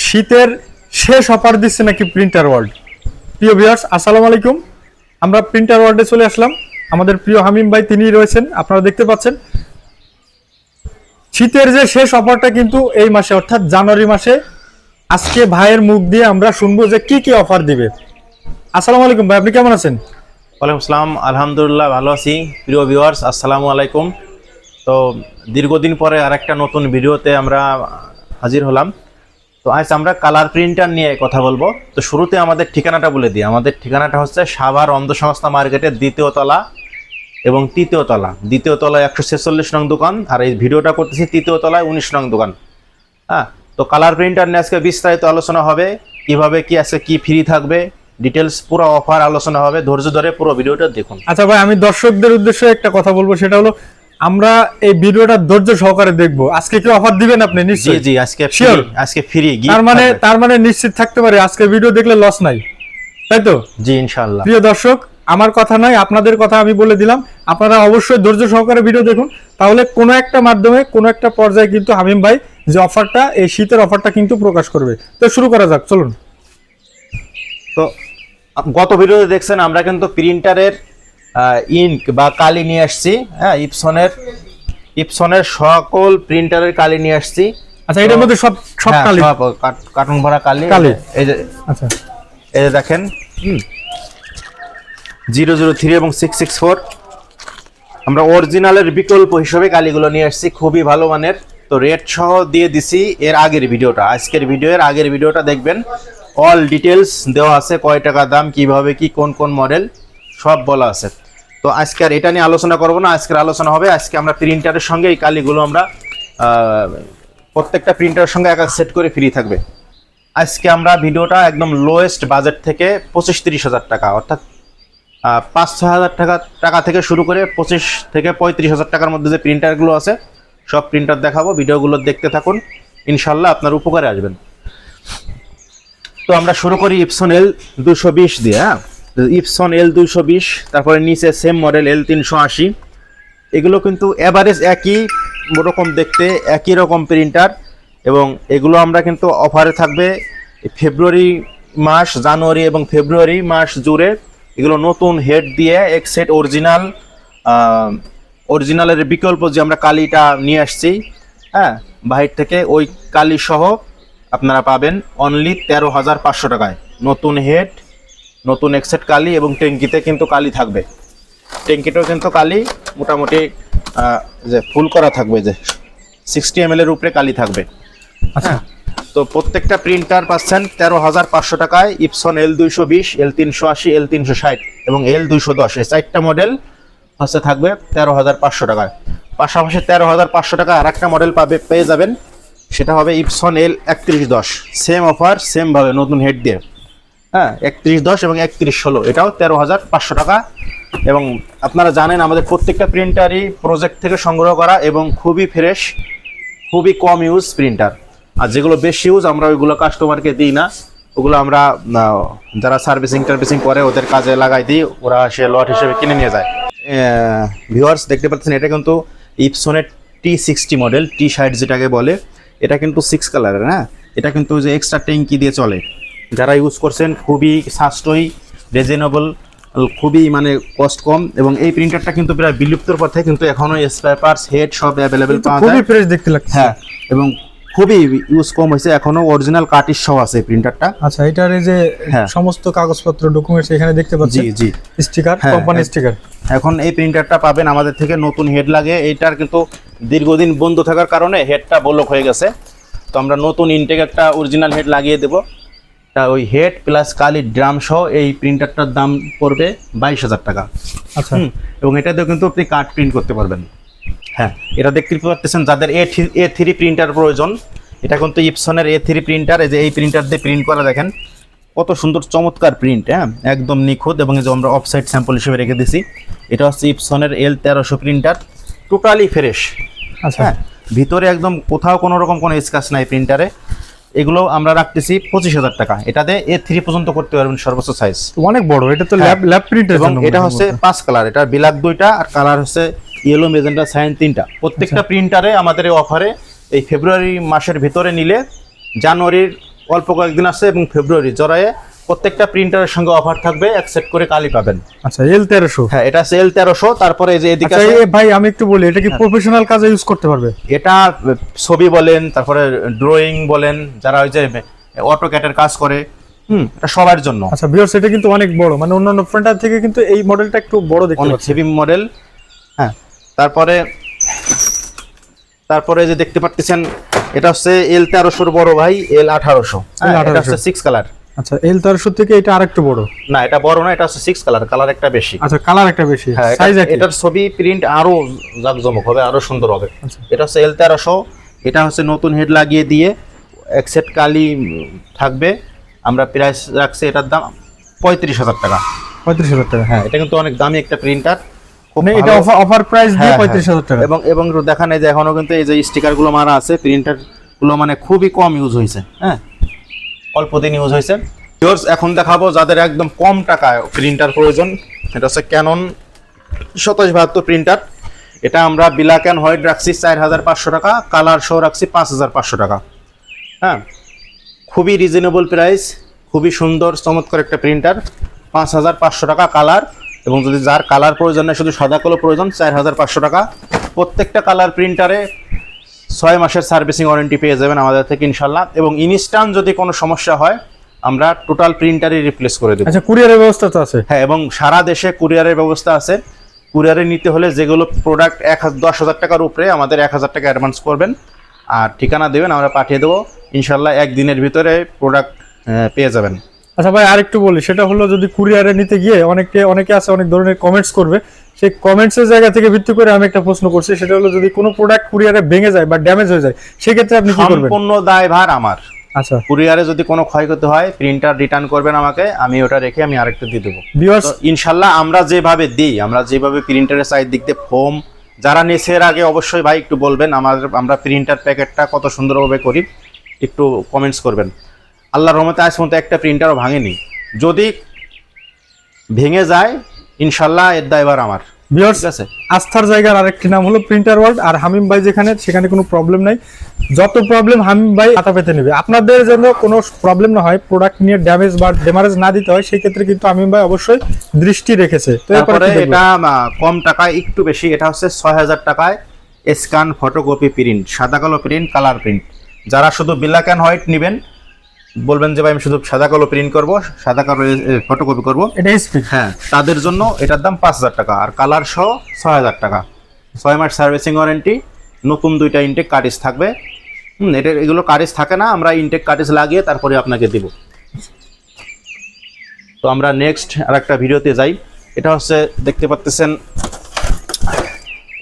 শীতের শেষ অফার দিচ্ছে নাকি প্রিন্টার ওয়ার্ল্ড। প্রিয় ভিউয়ার্স, আসসালামু আলাইকুম। আমরা প্রিন্টার ওয়ার্ল্ডে চলে আসলাম। আমাদের প্রিয় হামিম ভাই তিনি রয়েছেন, আপনারা দেখতে পাচ্ছেন। শীতের যে শেষ অফারটা কিন্তু এই মাসে অর্থাৎ জানুয়ারি মাসে। আজকে ভাইয়ের মুখ দিয়ে আমরা শুনবো যে কি কি অফার দিবে। আসসালামু আলাইকুম ভাই, আপনি কেমন আছেন? ওয়ালাইকুম আসসালাম, আলহামদুলিল্লাহ ভালো আছি। প্রিয় ভিউয়ার্স, আসসালামু আলাইকুম। তো দীর্ঘদিন পরে আরেকটা নতুন ভিডিওতে আমরা হাজির হলাম। তো আজ আমরা কালার প্রিন্টার নিয়ে কথা বলবো। তো শুরুতে আমাদের ঠিকানাটা বলে দিই। আমাদের ঠিকানাটা হচ্ছে সাভার অন্ধ সংস্থা মার্কেটের দ্বিতীয় তলা এবং তৃতীয় তলা। দ্বিতীয় তলায় 146 নং দোকান, আর এই ভিডিওটা করতেছি তৃতীয় তলায় 19 নং দোকান। হ্যাঁ, তো কালার প্রিন্টার নিয়ে আজকে বিস্তারিত আলোচনা হবে। কিভাবে কি আজকে কি ফ্রি থাকবে, ডিটেলস পুরো অফার আলোচনা হবে। ধৈর্য ধরে পুরো ভিডিওটা দেখুন। আচ্ছা ভাই, আমি দর্শকদের উদ্দেশ্যে একটা কথা বলবো, সেটা হলো আমরা এই ভিডিওটা ধৈর্য সহকারে দেখবো। আজকে কি অফার দিবেন আপনি? নিশ্চয়ই। জি, আজকে ফ্রি। তার মানে নিশ্চিত থাকতে পারে আজকে ভিডিও দেখলে লস নাই, তাই তো? জি ইনশাআল্লাহ। প্রিয় দর্শক, আমার কথা নয়, আপনাদের কথা আমি বলে দিলাম। আপনারা অবশ্যই ধৈর্য সহকারে ভিডিও দেখুন, তাহলে কোনো একটা মাধ্যমে কোনো একটা পর্যায়ে কিন্তু হামিম ভাই যে অফারটা, এই শীতের অফারটা কিন্তু প্রকাশ করবে। তো শুরু করা যাক, চলুন। তো গত ভিডিওতে দেখছেন আমরা কিন্তু প্রিন্টারের ইঙ্ক বা কালি নিয়ে আসছি। হ্যাঁ, ইপসনের সকল প্রিন্টারের কালি নিয়ে আসছি। আচ্ছা, এটার মধ্যে সব কালি, কার্টুন ভরা কালি। এই যে, আচ্ছা, এই যে দেখেন 003 এবং 664 আমরা অরিজিনালের বিকল্প হিসেবে কালিগুলো নিয়ে আসছি, খুবই ভালো মানের। তো রেট সহ দিয়ে দিছি এর আগের ভিডিওটা। আজকের ভিডিওর আগের ভিডিওটা দেখবেন, অল ডিটেলস দেওয়া আছে, কয় টাকা দাম, কিভাবে কি, কোন কোন মডেল সব বলা আছে। তো আজকে আর এটা নিয়ে আলোচনা করব না, আজকের আলোচনা হবে আজকে আমরা প্রিন্টারের সঙ্গে এই কালিগুলো আমরা প্রত্যেকটা প্রিন্টারের সঙ্গে এক এক সেট করে ফ্রি থাকবে। আজকে আমরা ভিডিওটা একদম লোয়েস্ট বাজেট থেকে 25-30 হাজার টাকা, অর্থাৎ 5-6 হাজার টাকা থেকে শুরু করে 25 থেকে 35 হাজার টাকার মধ্যে যে প্রিন্টারগুলো আছে সব প্রিন্টার দেখাবো। ভিডিওগুলো দেখতে থাকুন, ইনশাল্লাহ আপনার উপকারে আসবেন। তো আমরা শুরু করি ইপসন L220 দিয়ে। হ্যাঁ, ইপসন L220, তারপরে নিচে সেম মডেল L380। এগুলো কিন্তু এভারেজ একই রকম দেখতে, একই রকম প্রিন্টার, এবং এগুলো আমরা কিন্তু অফারে থাকবে ফেব্রুয়ারি মাস, জানুয়ারি এবং ফেব্রুয়ারি মাস জুড়ে। এগুলো নতুন হেড দিয়ে এক সেট অরিজিনালের বিকল্প যে আমরা কালিটা নিয়ে আসছি, হ্যাঁ, বাহির থেকে, ওই কালি সহ আপনারা পাবেন অনলি 13,500 টাকায়। নতুন হেড, নতুন এক সেট কালি, এবং ট্যাঙ্কিতে কিন্তু কালি থাকবে। ট্যাঙ্কিটাও কিন্তু কালি মোটামুটি যে ফুল করা থাকবে, যে 60 ml এর উপরে কালি থাকবে। আচ্ছা, তো প্রত্যেকটা প্রিন্টার পাচ্ছেন 13,500 টাকায়। ইপসন L220, L380, L360 এবং L210, এই 4টা মডেল হচ্ছে থাকবে 13,500 টাকায়। পাশাপাশি 13,500 টাকায় আর একটা মডেল পেয়ে যাবেন, সেটা হবে Epson L3110। Same offer, same ভাবে নতুন হেড দিয়ে। হ্যাঁ, 3110 এবং 3116, এটাও 13,500 টাকা। এবং আপনারা জানেন আমাদের প্রত্যেকটা প্রিন্টারই প্রজেক্ট থেকে সংগ্রহ করা এবং খুবই ফ্রেশ, খুবই কম ইউজ প্রিন্টার। আর যেগুলো বেশি ইউজ আমরা ওইগুলো কাস্টমারকে দিই না, ওগুলো আমরা যারা সার্ভিসিং করে ওদের কাজে লাগাই দিই, ওরা সে লট হিসেবে কিনে নিয়ে যায়। ভিউয়ার্স, দেখতে পাচ্ছেন এটা কিন্তু ইপসনের T60 মডেল, T60 যেটাকে বলে। এটা কিন্তু 6 কালারের। হ্যাঁ, এটা কিন্তু যে এক্সট্রা ট্যাঙ্কি দিয়ে চলে। যারা ইউজ করছেন খুবই সাশ্রয়ী, রিজনেবল, খুবই মানে কস্ট কম। এবং এই প্রিন্টারটা কিন্তু প্রায় বিলুপ্তর পথে, কিন্তু এখনো স্পেয়ার পার্টস, হেড সব অ্যাভেলেবেল পাওয়া যায়। খুবই ফ্রেশ দেখতে লাগছে। হ্যাঁ, এবং খুবই ইউজ কম হয়েছে, এখনো অরিজিনাল কাটিস সহ আছে প্রিন্টারটা। আচ্ছা, এটার এই যে সমস্ত কাগজপত্র, ডকুমেন্টস এখানে দেখতে পাচ্ছি। জি, স্টিকার, কোম্পানি স্টিকার। এখন এই প্রিন্টারটা পাবেন আমাদের থেকে নতুন হেড লাগে। এইটার কিন্তু দীর্ঘদিন বন্ধ থাকার কারণে হেডটা ব্লক হয়ে গেছে। তো আমরা নতুন ইনটেক একটা অরিজিনাল হেড লাগিয়ে দেব। তা ওই হেড প্লাস কালির ড্রাম সহ এই প্রিন্টারটার দাম পড়বে 22,000 টাকা। আচ্ছা, এবং এটাতেও কিন্তু আপনি কার্ড প্রিন্ট করতে পারবেন। হ্যাঁ, এটা দেখতে পাচ্ছেন যাদের A3 প্রিন্টার প্রয়োজন, এটা কিন্তু ইপসনের A3 প্রিন্টার। এই যে এই প্রিন্টার দিয়ে প্রিন্ট করা, দেখেন কত সুন্দর চমৎকার প্রিন্ট। হ্যাঁ, একদম নিখুঁত। এবং এই যে আমরা অফসাইড স্যাম্পল হিসেবে রেখে দিছি, এটা হচ্ছে ইপসনের L1300 প্রিন্টার, টোটালি ফ্রেশ। আচ্ছা, ভিতরে একদম কোথাও কোনো রকম কোনো স্ক্র্যাচ নাই প্রিন্টারে। এগুলো আমরা রাখতেছি 25,000 টাকা। এটাতে A3 পর্যন্ত করতে পারবেন, সর্বোচ্চ সাইজ। অনেক বড়, এটা তো ল্যাব প্রিন্টার। এবং এটা হচ্ছে 5 কালার, এটা ব্ল্যাক 2টা আর কালার হচ্ছে ইয়েলো, মেজেন্টা, সাইন 3টা। প্রত্যেকটা প্রিন্টারে আমাদের এই অফারে এই ফেব্রুয়ারি মাসের ভিতরে নিলে জানুয়ারির অল্প কয়েকদিন আছে এবং ফেব্রুয়ারি জড়ায়ে প্রত্যেকটা প্রিন্টারের সঙ্গে অফার থাকবে, অ্যাকসেপ্ট করে কালি পাবেন। আচ্ছা L1300, হ্যাঁ এটা আছে L1300। তারপরে এই যে এদিকে আচ্ছা আছে, ভাই আমি একটু বলি, এটা কি প্রফেশনাল কাজে ইউজ করতে পারবে? এটা ছবি বলেন, তারপরে ড্রয়িং বলেন, যারা ওই যে অটোক্যাটের কাজ করে, এটা সবার জন্য। আচ্ছা ভিউয়ার্স, এটা কিন্তু অনেক বড়, মানে অন্যান্য প্রিন্টার থেকে কিন্তু এই মডেলটা একটু বড় দেখতে অনেক পাচ্ছি। Heavy model. হ্যাঁ তারপরে যে দেখতে পাচ্ছেন, এটা হচ্ছে L1300 বড় ভাই, L1800। এটা হচ্ছে 6 কালার। আচ্ছা L1300 থেকে এটা আরেকটু বড়? না এটা বড় না, এটা হচ্ছে 6 কালার, কালার একটা বেশি। আচ্ছা কালার একটা বেশি, সাইজ একই। এটার ছবি প্রিন্ট আরো জাকজমক হবে, আরো সুন্দর হবে। এটা হচ্ছে L1300। এটা হচ্ছে নতুন হেড লাগিয়ে দিয়ে অ্যাকসেপ্ট কালি থাকবে। আমরা প্রাইস রাখছি এটার দাম 35,000 টাকা। 35,000 টাকা? হ্যাঁ এটা কিন্তু অনেক দামি একটা প্রিন্টার। মানে এটা অফার প্রাইস দিয়ে 35,000 টাকা। এবং একটু দেখান, এই যে এখনো কিন্তু এই যে স্টিকার গুলো মারা আছে, প্রিন্টার গুলো মানে খুবই কম ইউজ হয়েছে, হ্যাঁ অল্প দিন ইউজ হয়েছে। এখন দেখাবো যাদের একদম কম টাকায় প্রিন্টার প্রয়োজন। এটা হচ্ছে ক্যানন 2772 প্রিন্টার। এটা আমরা ব্ল্যাক অ্যান্ড হোয়াইট রাখছি 4,500 টাকা, কালার সহ রাখছি 5,500 টাকা। হ্যাঁ খুবই রিজনেবল প্রাইস, খুবই সুন্দর চমৎকার একটা প্রিন্টার। 5,500 টাকা কালার, এবং যদি যার কালার প্রয়োজন নেই, শুধু সাদা কালো প্রয়োজন, 4,500 টাকা। প্রত্যেকটা কালার প্রিন্টারে 6 মাসের সার্ভিসিং ওয়ারেন্টি পেয়ে যাবেন আমাদের থেকে ইনশাল্লাহ। এবং ইনস্ট্যান্ট যদি কোনো সমস্যা হয় আমরা টোটাল প্রিন্টারই রিপ্লেস করে দেব। আচ্ছা কুরিয়ারের ব্যবস্থা তো আছে? হ্যাঁ, এবং সারা দেশে কুরিয়ারের ব্যবস্থা আছে। কুরিয়ারে নিতে হলে যেগুলো প্রোডাক্ট 10,000 টাকার উপরে আমাদের 1,000 টাকা অ্যাডভান্স করবেন, আর ঠিকানা দেবেন, আমরা পাঠিয়ে দেবো ইনশাল্লাহ। একদিনের ভিতরে প্রোডাক্ট পেয়ে যাবেন। আচ্ছা ভাই আরেকটু বলি, সেটা হলো যদি কুরিয়ারে নিতে গিয়ে অনেকে আছে অনেক ধরনের কমেন্টস করবে, সেই কমেন্টসের জায়গা থেকে ভিত্তি করে আমি একটা প্রশ্ন করছি, সেটা হলো যদি কোনো প্রোডাক্ট কুরিয়ারে ভেঙে যায় বা ড্যামেজ হয়ে যায়, সেক্ষেত্রে আপনি কি করবেন? সম্পূর্ণ দায়ভার আমার। আচ্ছা কুরিয়ারে যদি কোনো ক্ষয়ক্ষতি হয়, প্রিন্টার রিটার্ন করবেন আমাকে, আমি ওটা রেখে আমি আরেকটা দিয়ে দেবো ইনশাল্লাহ। আমরা যেভাবে প্রিন্টারের সাইড দিক দিয়ে ফোম যারা নেছে এর আগে, অবশ্যই ভাই একটু বলবেন আমরা প্রিন্টার প্যাকেটটা কত সুন্দরভাবে করি, একটু কমেন্টস করবেন। আল্লাহর রহমতে আজ পর্যন্ত একটা প্রিন্টারও ভাঙেনি। যদি ভেঙে যায় ইনশাল্লাহ এর দায়ভার আমার। ভিউয়ার্স, আস্থার জায়গার আরেকটি নাম হলো প্রিন্টার ওয়ার্ল্ড। আর হামিম ভাই যেখানে, সেখানে কোনো প্রবলেম নাই। যত প্রবলেম হামিম ভাই হাতা পেতে নেবে। আপনাদের জন্য কোনো প্রবলেম না হয়, প্রোডাক্ট নিয়ে ড্যামেজ বা ড্যামারেজ না দিতে হয়, সেই ক্ষেত্রে কিন্তু হামিম ভাই অবশ্যই দৃষ্টি রেখেছে। তারপরে এটা কম টাকায় একটু বেশি, এটা হচ্ছে 6,000 টাকায় স্ক্যান ফটোকপি প্রিন্ট, সাদা কালো প্রিন্ট, কালার প্রিন্ট। যারা শুধু ব্ল্যাক অ্যান্ড হোয়াইট নেবেন, বলবেন যে ভাই আমি শুধু সাদা কালো প্রিন্ট করব, সাদা কালো ফটোকপি করব, এটা স্পিড, হ্যাঁ তাদের জন্য এটার দাম 5,000 টাকা, আর কালার সহ 6,000 টাকা। 6 মাস সার্ভিসিং ওয়ারেন্টি, নতুন 2টা ইনটেক কার্টিজ থাকবে। এগুলো কার্টিজ থাকে না, আমরা ইনটেক কার্টিজ লাগিয়ে তারপরে আপনাকে দিব। তো আমরা নেক্সট আরেকটা ভিডিওতে যাই। এটা হচ্ছে দেখতে পাচ্ছেন,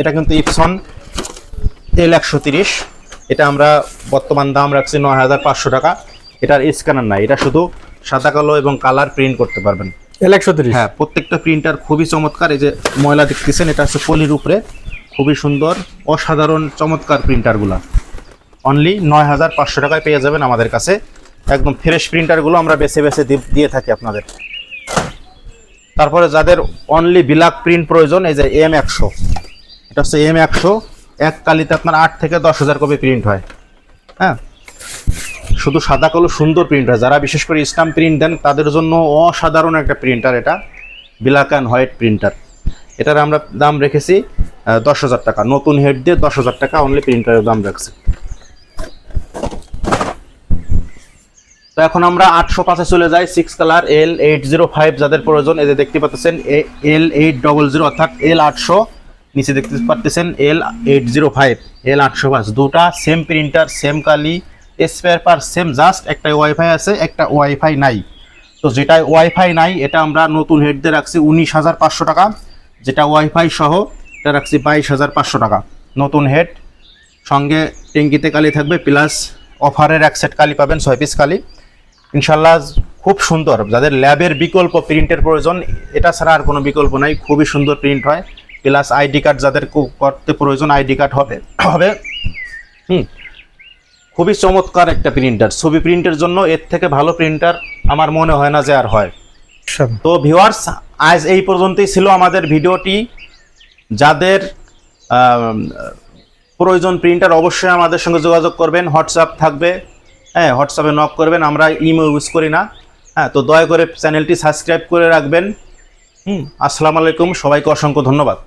এটা কিন্তু ইপসন L130। এটা আমরা বর্তমান দাম রাখছি 9,500 টাকা। এটার স্ক্যানার নাই, এটা শুধু সাদা কালো এবং কালার প্রিন্ট করতে পারবেন। L130, হ্যাঁ প্রত্যেকটা প্রিন্টার খুবই চমৎকার। এই যে ময়লা দেখতেছেন, এটা হচ্ছে পলির উপরে, খুবই সুন্দর অসাধারণ চমৎকার প্রিন্টারগুলো অনলি 9,500 টাকায় পেয়ে যাবেন আমাদের কাছে। একদম ফ্রেশ প্রিন্টারগুলো আমরা বেছে বেছে দিয়ে থাকি আপনাদের। তারপরে যাদের অনলি ব্ল্যাক প্রিন্ট প্রয়োজন, এই যে M100, এটা হচ্ছে M100। এক কালিতে আপনার 8 থেকে 10,000 কপি প্রিন্ট হয়। হ্যাঁ শুধু সাদা কালো সুন্দর প্রিন্ট হয়। যারা বিশেষ করে স্ট্যাম্প প্রিন্ট দেন তাদের জন্য অসাধারণ একটা প্রিন্টার এটা, ব্ল্যাক অ্যান্ড হোয়াইট প্রিন্টার। এটার আমরা দাম রেখেছি 10,000 টাকা, নতুন হেড দিয়ে 10,000 টাকা অনলি প্রিন্টারের দাম রাখছি। তো এখন আমরা 805-এ চলে যাই। 6 কালার L805 যাদের প্রয়োজন, এই যে দেখতে পাচ্ছেন L800 অর্থাৎ L800, নিচে দেখতে পাচ্ছেন L805, L805, দুটা সেম প্রিন্টার, সেম কালি, স্পেয়ার পার্ট সেম, জাস্ট একটা ওয়াইফাই আছে, একটা ওয়াইফাই নাই। তো যেটা ওয়াইফাই নাই এটা আমরা নতুন হেড দিয়ে রাখছি 19,500 টাকা, যেটা ওয়াইফাই সহ এটা রাখছি 22,500 টাকা। নতুন হেড, সঙ্গে ট্যাঙ্কিতে কালি থাকবে, প্লাস অফারের এক সেট কালি পাবেন, 6 পিস কালি ইনশাল্লাহ। খুব সুন্দর, যাদের ল্যাবের বিকল্প প্রিন্টের প্রয়োজন, এটা ছাড়া আর কোনো বিকল্প নাই, খুবই সুন্দর প্রিন্ট হয়। প্লাস আইডি কার্ড যাদের করতে প্রয়োজন, আইডি কার্ড হবে। খুবই চমৎকার একটা প্রিন্টার, ছবি প্রিন্টের জন্য এর থেকে ভালো প্রিন্টার আমার মনে হয় না যে আর হয়। তো ভিউয়ার্স, আজ এই পর্যন্তই ছিল আমাদের ভিডিওটি। যাদের প্রয়োজন প্রিন্টার অবশ্যই আমাদের সঙ্গে যোগাযোগ করবেন, হোয়াটসঅ্যাপ থাকবে, হ্যাঁ, হোয়াটসঅ্যাপে নক করবেন, আমরা ইমো ইউজ করি না। হ্যাঁ, তো দয়া করে চ্যানেলটি সাবস্ক্রাইব করে রাখবেন। আসসালামু আলাইকুম, সবাইকে অসংখ্য ধন্যবাদ।